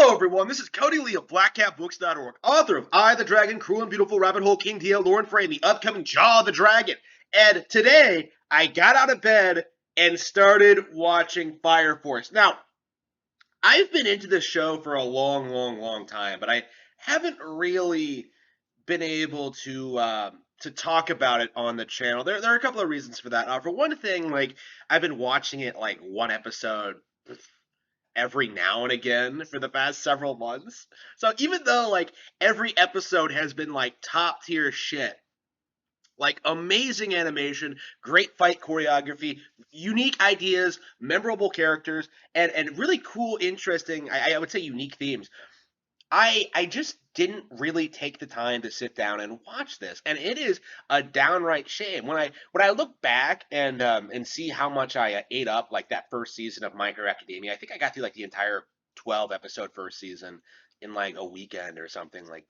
Hello, everyone. This is Cody Lee of BlackCatBooks.org, author of I, the Dragon, Cruel and Beautiful Rabbit Hole, King T.L. Lauren Frey, and the upcoming Jaw of the Dragon. And today, I got out of bed and started watching Fire Force. Now, I've been into this show for a long time, but I haven't really been able to talk about it on the channel. There are a couple of reasons for that. For one thing, like I've been watching it like one episode every now and again for the past several months. So even though like every episode has been like top tier shit, like amazing animation, great fight choreography, unique ideas, memorable characters, and really cool, interesting, I would say unique themes. I just didn't really take the time to sit down and watch this, and it is a downright shame. When I look back and see how much I ate up like that first season of My Hero Academia, I think I got through like the entire 12 episode first season in like a weekend or something, like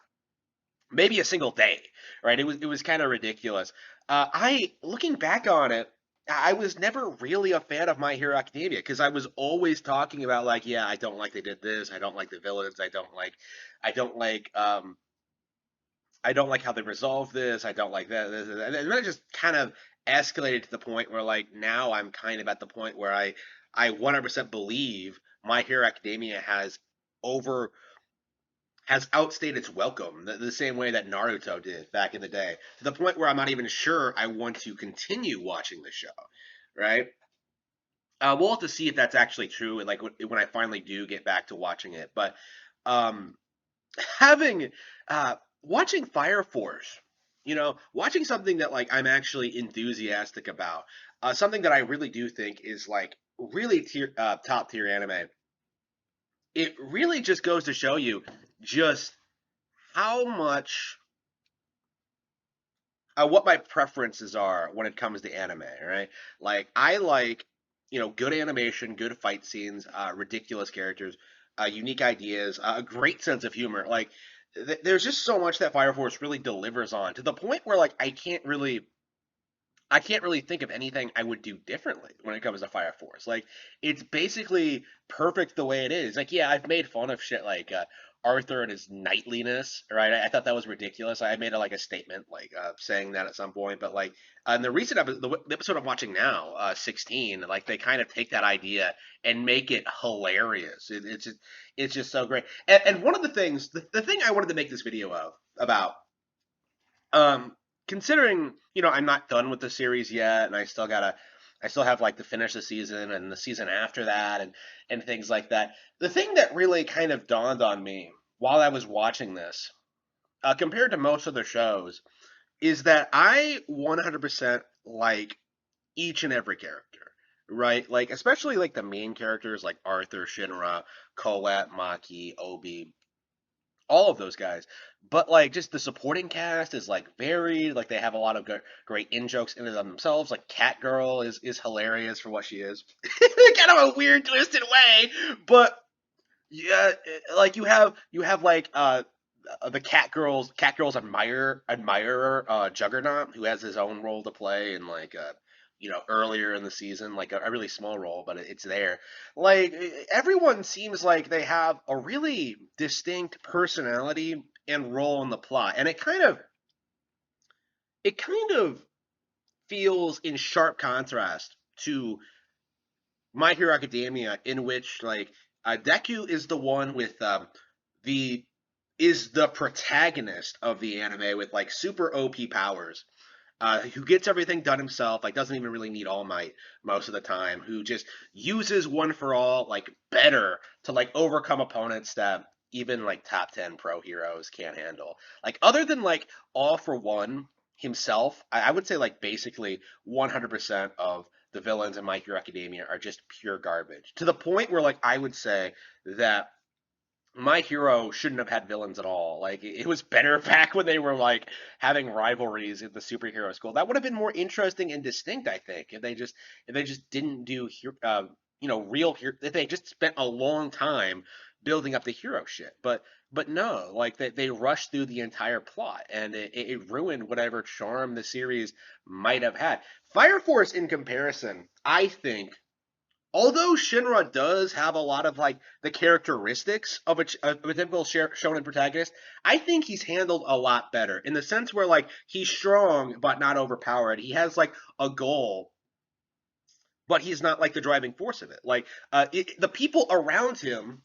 maybe a single day, right? It was kind of ridiculous. I looking back on it, I was never really a fan of My Hero Academia because I was always talking about like, yeah, I don't like they did this, I don't like the villains, I don't like I don't like how they resolve this, I don't like that, and then it just kind of escalated to the point where like now I'm kind of at the point where I 100% believe My Hero Academia over has outstayed its welcome, the same way that Naruto did back in the day, to the point where I'm not even sure I want to continue watching the show, right? We'll have to see if that's actually true, and like when I finally do get back to watching it. But um, having watching Fire Force, watching something that like I'm actually enthusiastic about, something that I really do think is like really top tier anime. It really just goes to show you just how much what my preferences are when it comes to anime, right? Like I like, good animation, good fight scenes, ridiculous characters, unique ideas, a great sense of humor. Like there's just so much that Fire Force really delivers on, to the point where like I can't really think of anything I would do differently when it comes to Fire Force. Like, it's basically perfect the way it is. Like, yeah, I've made fun of shit like Arthur and his knightliness, right? I thought that was ridiculous. I made like a statement, like saying that at some point. But like in the recent episode, the episode I'm watching now, 16, like they kind of take that idea and make it hilarious. It's just so great. And one of the things, the thing I wanted to make this video about um, considering, I'm not done with the series yet, and I still have like to finish the season and the season after that, and things like that. The thing that really kind of dawned on me while I was watching this, compared to most other shows, is that I 100% like each and every character, right? Like especially like the main characters like Arthur, Shinra, Colette, Maki, Obi, all of those guys. But like just the supporting cast is like varied. Like they have a lot of great in jokes in and of themselves. Like Catgirl is hilarious for what she is, kind of a weird, twisted way. But yeah, like you have like the Catgirl's admirer, Juggernaut, who has his own role to play in like earlier in the season, like a really small role, but it's there. Like everyone seems like they have a really distinct personality and role in the plot, and it kind of feels in sharp contrast to My Hero Academia, in which like Deku is the one with the is the protagonist of the anime with like super OP powers, who gets everything done himself, like doesn't even really need All Might most of the time, who just uses One for All like better to like overcome opponents that even like top 10 pro heroes can't handle. Like other than like All for One himself, I would say like basically 100% of the villains in My Hero Academia are just pure garbage. To the point where like I would say that my hero shouldn't have had villains at all. Like it was better back when they were like having rivalries in the superhero school. That would have been more interesting and distinct, I think, if they just didn't do real hero. If they just spent a long time building up the hero shit. But no, like they rushed through the entire plot, and it ruined whatever charm the series might have had. Fire Force, in comparison, I think although Shinra does have a lot of like the characteristics of a typical shonen protagonist, I think he's handled a lot better in the sense where like he's strong but not overpowered. He has like a goal, but he's not like the driving force of it. Like the people around him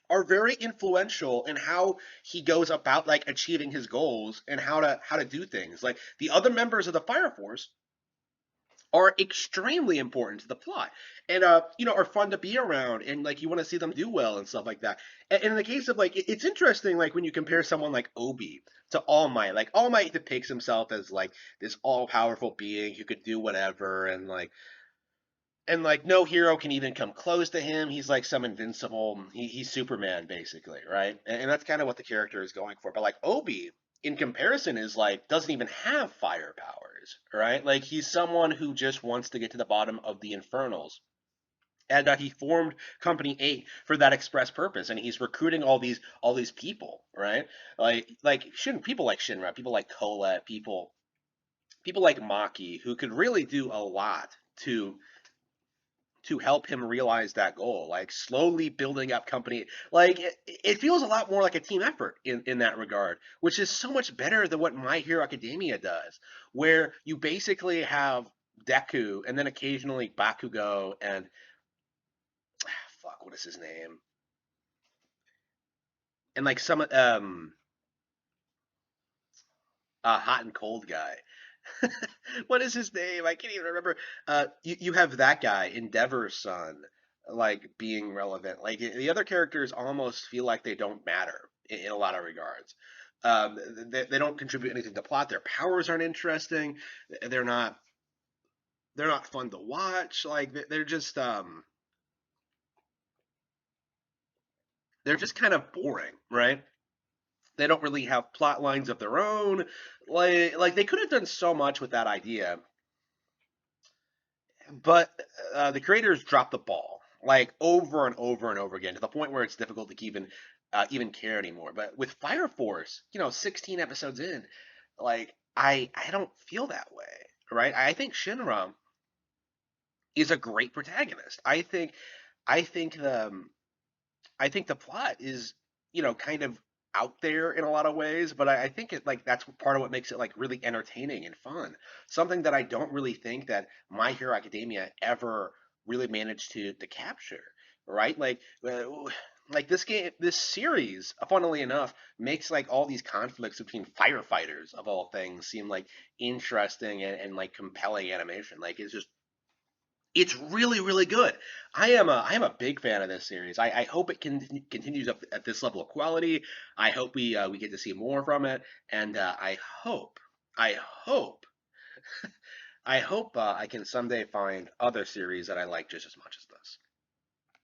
are very influential in how he goes about like achieving his goals and how to do things. Like the other members of the Fire Force are extremely important to the plot and are fun to be around and like you want to see them do well and stuff like that. And in the case of like it's interesting like when you compare someone like Obi to All Might. Like All Might depicts himself as like this all-powerful being who could do whatever and no hero can even come close to him. He's like some invincible. He's Superman basically, right? And that's kind of what the character is going for. But like Obi, in comparison, is like doesn't even have fire powers, right? Like he's someone who just wants to get to the bottom of the Infernals. And he formed Company 8 for that express purpose, and he's recruiting all these people, right? People like Shinra, people like Colette, people like Maki, who could really do a lot to help him realize that goal, like slowly building up company. Like it feels a lot more like a team effort in that regard, which is so much better than what My Hero Academia does, where you basically have Deku and then occasionally Bakugo and fuck, what is his name? And like some hot and cold guy. What is his name? I can't even remember. You have that guy, Endeavor's son, like being relevant. Like the other characters almost feel like they don't matter in a lot of regards. They don't contribute anything to plot. Their powers aren't interesting. They're not they're not fun to watch. Like they're just kind of boring, right? They don't really have plot lines of their own. Like they could have done so much with that idea, but the creators dropped the ball like over and over and over again to the point where it's difficult to even care anymore. But with Fire Force, 16 episodes in, like I don't feel that way, right? I think Shinra is a great protagonist. I think I think the plot is, kind of out there in a lot of ways, but I think it like that's part of what makes it like really entertaining and fun. Something that I don't really think that My Hero Academia ever really managed to capture, right? Like this series, funnily enough, makes like all these conflicts between firefighters of all things seem like interesting and like compelling animation. Like it's really, really good. I am a big fan of this series. I hope it continues up at this level of quality. I hope we get to see more from it, and I hope, I hope I can someday find other series that I like just as much as this.